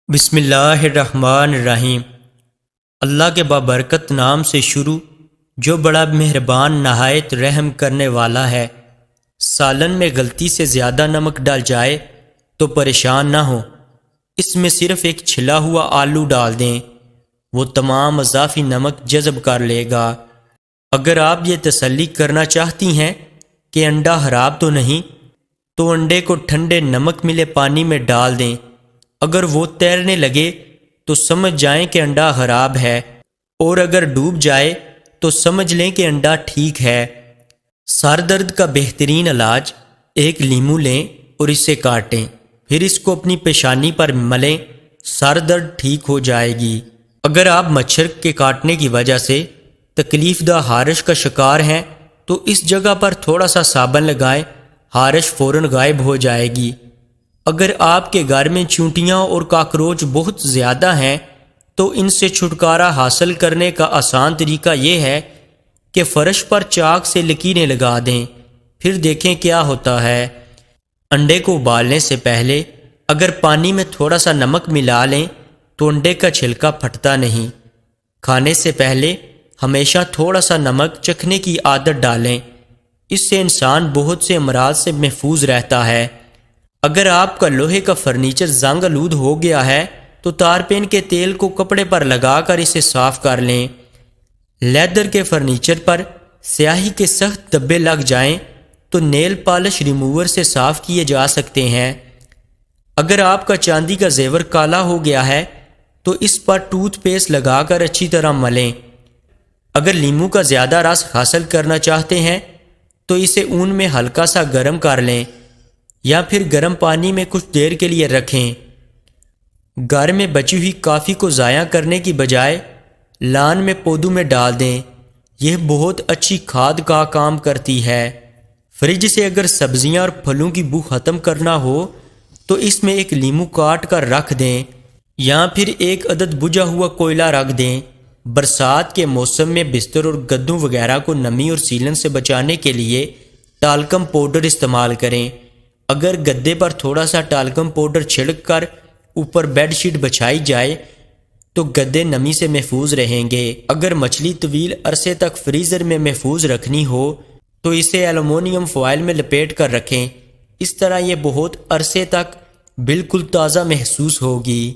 بسم اللہ الرحمن الرحیم۔ اللہ کے بابرکت نام سے شروع جو بڑا مہربان نہایت رحم کرنے والا ہے۔ سالن میں غلطی سے زیادہ نمک ڈال جائے تو پریشان نہ ہو، اس میں صرف ایک چھلا ہوا آلو ڈال دیں، وہ تمام اضافی نمک جذب کر لے گا۔ اگر آپ یہ تسلی کرنا چاہتی ہیں کہ انڈا خراب تو نہیں، تو انڈے کو ٹھنڈے نمک ملے پانی میں ڈال دیں۔ اگر وہ تیرنے لگے تو سمجھ جائیں کہ انڈا خراب ہے، اور اگر ڈوب جائے تو سمجھ لیں کہ انڈا ٹھیک ہے۔ سر درد کا بہترین علاج، ایک لیمو لیں اور اسے کاٹیں، پھر اس کو اپنی پیشانی پر ملیں، سر درد ٹھیک ہو جائے گی۔ اگر آپ مچھر کے کاٹنے کی وجہ سے تکلیف دہ خارش کا شکار ہیں تو اس جگہ پر تھوڑا سا صابن لگائیں، خارش فوراً غائب ہو جائے گی۔ اگر آپ کے گھر میں چونٹیاں اور کاکروچ بہت زیادہ ہیں تو ان سے چھٹکارا حاصل کرنے کا آسان طریقہ یہ ہے کہ فرش پر چاک سے لکیریں لگا دیں، پھر دیکھیں کیا ہوتا ہے۔ انڈے کو ابالنے سے پہلے اگر پانی میں تھوڑا سا نمک ملا لیں تو انڈے کا چھلکا پھٹتا نہیں۔ کھانے سے پہلے ہمیشہ تھوڑا سا نمک چکھنے کی عادت ڈالیں، اس سے انسان بہت سے امراض سے محفوظ رہتا ہے۔ اگر آپ کا لوہے کا فرنیچر زنگ آلود ہو گیا ہے تو تارپین کے تیل کو کپڑے پر لگا کر اسے صاف کر لیں۔ لیدر کے فرنیچر پر سیاہی کے سخت دبے لگ جائیں تو نیل پالش ریموور سے صاف کیے جا سکتے ہیں۔ اگر آپ کا چاندی کا زیور کالا ہو گیا ہے تو اس پر ٹوتھ پیسٹ لگا کر اچھی طرح ملیں۔ اگر لیمو کا زیادہ رس حاصل کرنا چاہتے ہیں تو اسے اون میں ہلکا سا گرم کر لیں یا پھر گرم پانی میں کچھ دیر کے لیے رکھیں۔ گھر میں بچی ہوئی کافی کو ضائع کرنے کی بجائے لان میں پودوں میں ڈال دیں، یہ بہت اچھی کھاد کا کام کرتی ہے۔ فریج سے اگر سبزیاں اور پھلوں کی بو ختم کرنا ہو تو اس میں ایک لیمو کاٹ کر رکھ دیں یا پھر ایک عدد بجھا ہوا کوئلہ رکھ دیں۔ برسات کے موسم میں بستر اور گدوں وغیرہ کو نمی اور سیلن سے بچانے کے لیے ٹالکم پاؤڈر استعمال کریں۔ اگر گدے پر تھوڑا سا ٹالکم پاؤڈر چھڑک کر اوپر بیڈ شیٹ بچھائی جائے تو گدے نمی سے محفوظ رہیں گے۔ اگر مچھلی طویل عرصے تک فریزر میں محفوظ رکھنی ہو تو اسے ایلومینیم فوائل میں لپیٹ کر رکھیں، اس طرح یہ بہت عرصے تک بالکل تازہ محسوس ہوگی۔